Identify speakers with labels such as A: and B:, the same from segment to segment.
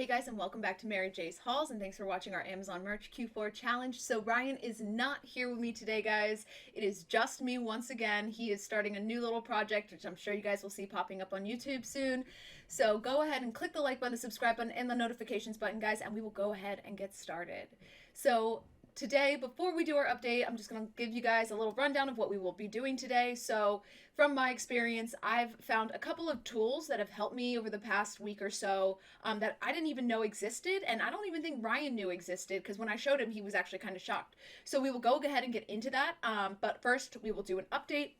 A: Hey guys, and welcome back to Mary J's Hauls, and thanks for watching our Amazon Merch Q4 challenge. So Ryan is not here with me today, guys. It is just me once again. He is starting a new little project, which I'm sure you guys will see popping up on YouTube soon. So go ahead and click the like button, the subscribe button, and the notifications button, guys, and we will go ahead and get started. So today, before we do our update, I'm just going to give you guys a little rundown of what we will be doing today. So from my experience, I've found a couple of tools that have helped me over the past week or so that I didn't even know existed, and I don't even think Ryan knew existed, because when I showed him, he was actually kind of shocked. So we will go ahead and get into that, but first we will do an update.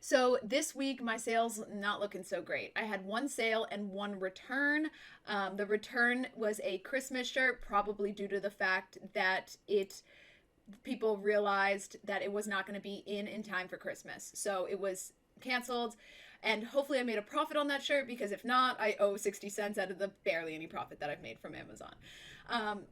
A: So this week, my sales not looking so great. I had one sale and one return. The return was a Christmas shirt, probably due to the fact that people realized that it was not going to be in time for Christmas. So it was canceled, and hopefully I made a profit on that shirt, because if not, I owe 60 cents out of the barely any profit that I've made from Amazon.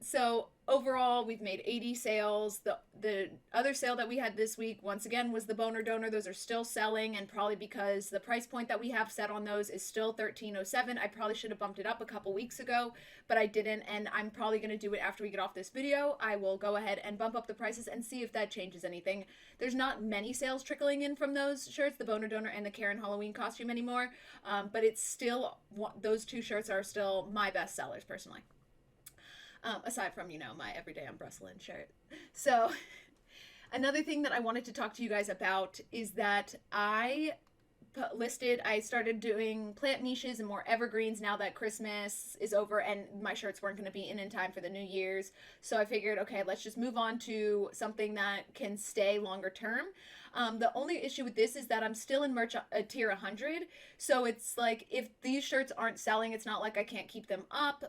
A: So overall, we've made 80 sales. The other sale that we had this week, once again, was the Boner Donor. Those are still selling, and probably because the price point that we have set on those is still $13.07. I probably should have bumped it up a couple weeks ago, but I didn't, and I'm probably going to do it after we get off this video. I will go ahead and bump up the prices and see if that changes anything. There's not many sales trickling in from those shirts, the Boner Donor and the Karen Halloween costume anymore, but it's still, those two shirts are still my best sellers personally. Aside from, my everyday I'm Brusselin shirt. So another thing that I wanted to talk to you guys about is that I started doing plant niches and more evergreens now that Christmas is over and my shirts weren't going to be in time for the New Year's. So I figured, okay, let's just move on to something that can stay longer term. The only issue with this is that I'm still in merch tier 100. So it's like, if these shirts aren't selling, it's not like I can't keep them up.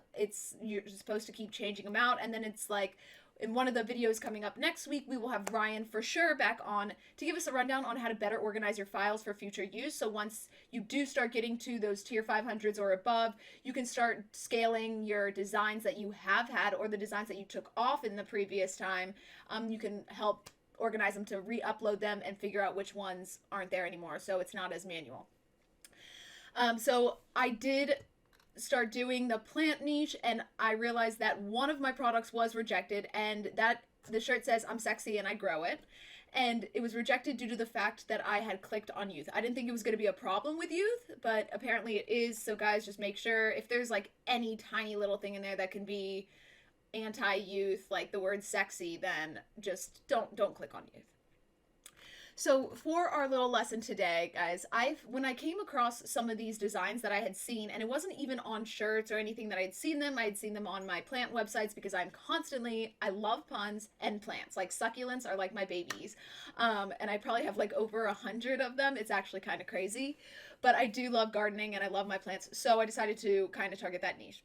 A: You're supposed to keep changing them out. And then it's like, in one of the videos coming up next week, we will have Ryan for sure back on to give us a rundown on how to better organize your files for future use. So once you do start getting to those tier 500s or above, you can start scaling your designs that you have had, or the designs that you took off in the previous time. You can help organize them to re-upload them and figure out which ones aren't there anymore, so it's not as manual. So I did start doing the plant niche, and I realized that one of my products was rejected, and that the shirt says I'm sexy and I grow it, and it was rejected due to the fact that I had clicked on youth. I didn't think it was going to be a problem with youth, but apparently it is. So guys, just make sure if there's like any tiny little thing in there that can be anti-youth, like the word sexy, then just don't click on youth. So for our little lesson today, guys, when I came across some of these designs that I had seen, and it wasn't even on shirts or anything that I had seen them on my plant websites, because I love puns and plants. Like succulents are like my babies. And I probably have like over 100 of them. It's actually kind of crazy, but I do love gardening and I love my plants. So I decided to kind of target that niche.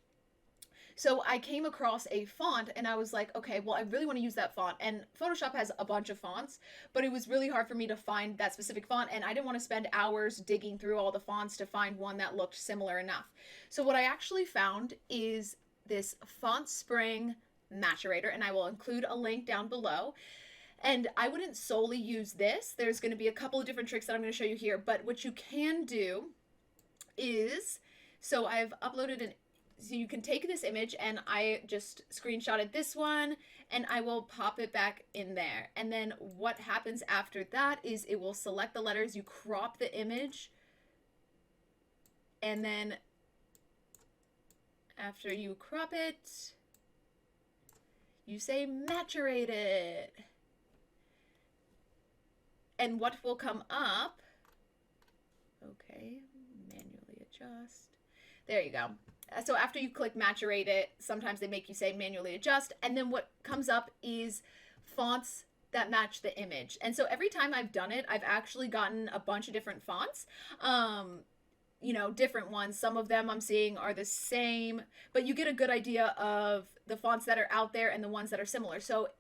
A: So I came across a font and I was like, okay, well, I really want to use that font. And Photoshop has a bunch of fonts, but it was really hard for me to find that specific font. And I didn't want to spend hours digging through all the fonts to find one that looked similar enough. So what I actually found is this Font Spring Maturator, and I will include a link down below. And I wouldn't solely use this. There's going to be a couple of different tricks that I'm going to show you here. But what you can do is, so I've uploaded so you can take this image, and I just screenshotted this one, and I will pop it back in there. And then what happens after that is it will select the letters, you crop the image, and then after you crop it, you say maturate it. And what will come up, okay, manually adjust. There you go. So after you click maturate it, sometimes they make you say manually adjust, and then what comes up is fonts that match the image. And so every time I've done it, I've actually gotten a bunch of different fonts, different ones. Some of them I'm seeing are the same, but you get a good idea of the fonts that are out there and the ones that are similar. So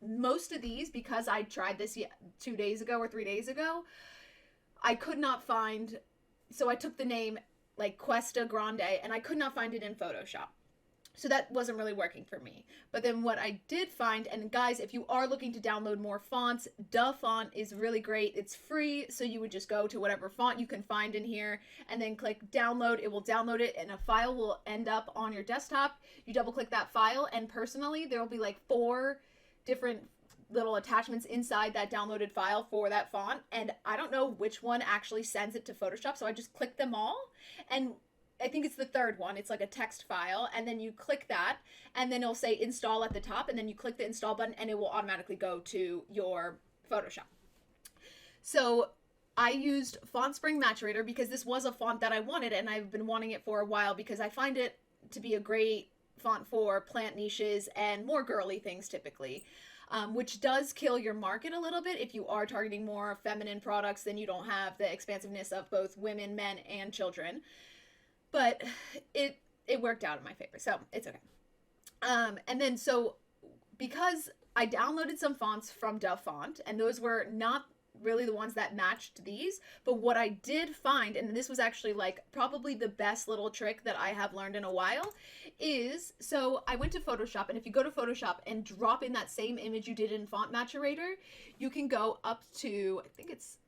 A: most of these, because I tried this 2 days ago or 3 days ago, I could not find, so I took the name like Cuesta Grande, and I could not find it in Photoshop. So that wasn't really working for me. But then what I did find, and guys, if you are looking to download more fonts, DaFont is really great. It's free, so you would just go to whatever font you can find in here and then click download. It will download it and a file will end up on your desktop. You double click that file, and personally, there will be like 4 different little attachments inside that downloaded file for that font, and I don't know which one actually sends it to Photoshop, so I just click them all, and I think it's the third one. It's like a text file, and then you click that, and then it'll say install at the top, and then you click the install button, and it will automatically go to your Photoshop. So I used FontSpring Maturator because this was a font that I wanted, and I've been wanting it for a while because I find it to be a great font for plant niches and more girly things typically. Which does kill your market a little bit. If you are targeting more feminine products, then you don't have the expansiveness of both women, men, and children. But it worked out in my favor, so it's okay. And then so because I downloaded some fonts from DaFont, and those were not really the ones that matched these, but what I did find, and this was actually like probably the best little trick that I have learned in a while, is so I went to Photoshop, and if you go to Photoshop and drop in that same image you did in Font Maturator, you can go up to, I think it's,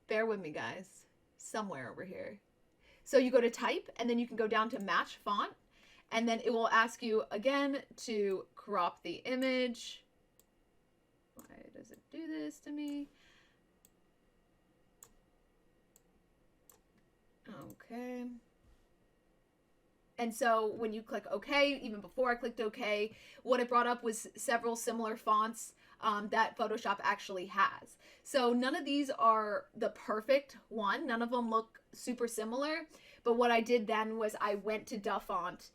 A: bear with me guys, somewhere over here. So you go to type, and then you can go down to match font, and then it will ask you again to crop the image. Why does it do this to me? Okay. And so when you click OK, even before I clicked OK, what it brought up was several similar fonts that Photoshop actually has. So none of these are the perfect one. None of them look super similar. But what I did then was I went to DaFont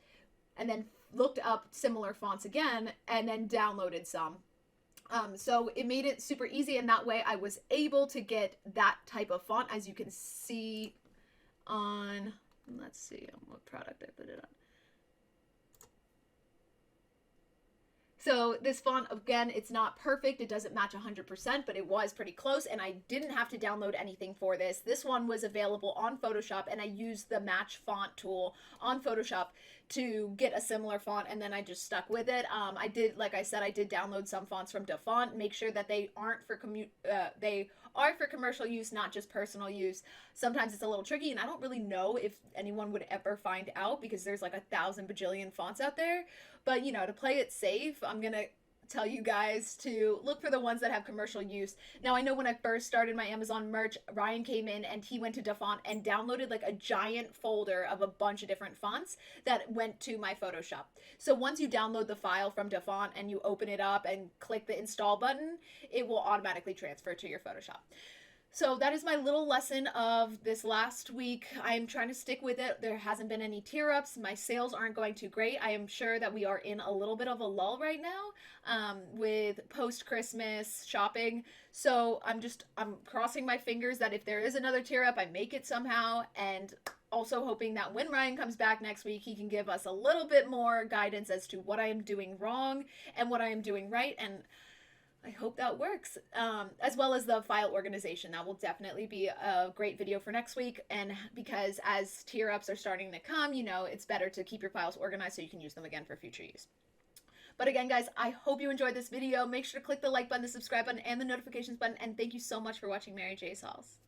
A: and then looked up similar fonts again and then downloaded some. So it made it super easy, and that way I was able to get that type of font, as you can see on, let's see what product I put it on. So this font, again, it's not perfect. It doesn't match 100%, but it was pretty close, and I didn't have to download anything for this. This one was available on Photoshop, and I used the Match Font tool on Photoshop to get a similar font, and then I just stuck with it. I did, like I said, I did download some fonts from DaFont. Make sure that they aren't for they are for commercial use, not just personal use. Sometimes it's a little tricky, and I don't really know if anyone would ever find out because there's like 1,000 bajillion fonts out there. But, you know, to play it safe, I'm going to tell you guys to look for the ones that have commercial use. Now, I know when I first started my Amazon merch, Ryan came in and he went to DaFont and downloaded like a giant folder of a bunch of different fonts that went to my Photoshop. So once you download the file from DaFont and you open it up and click the install button, it will automatically transfer to your Photoshop. So that is my little lesson of this last week. I am trying to stick with it. There hasn't been any tear ups. My sales aren't going too great. I am sure that we are in a little bit of a lull right now with post-Christmas shopping. So I'm crossing my fingers that if there is another tear up, I make it somehow. And also hoping that when Ryan comes back next week, he can give us a little bit more guidance as to what I am doing wrong and what I am doing right. And I hope that works, as well as the file organization. That will definitely be a great video for next week, and because as tier ups are starting to come, you know, it's better to keep your files organized so you can use them again for future use. But again, guys, I hope you enjoyed this video. Make sure to click the like button, the subscribe button, and the notifications button, and thank you so much for watching Mary J's Hauls.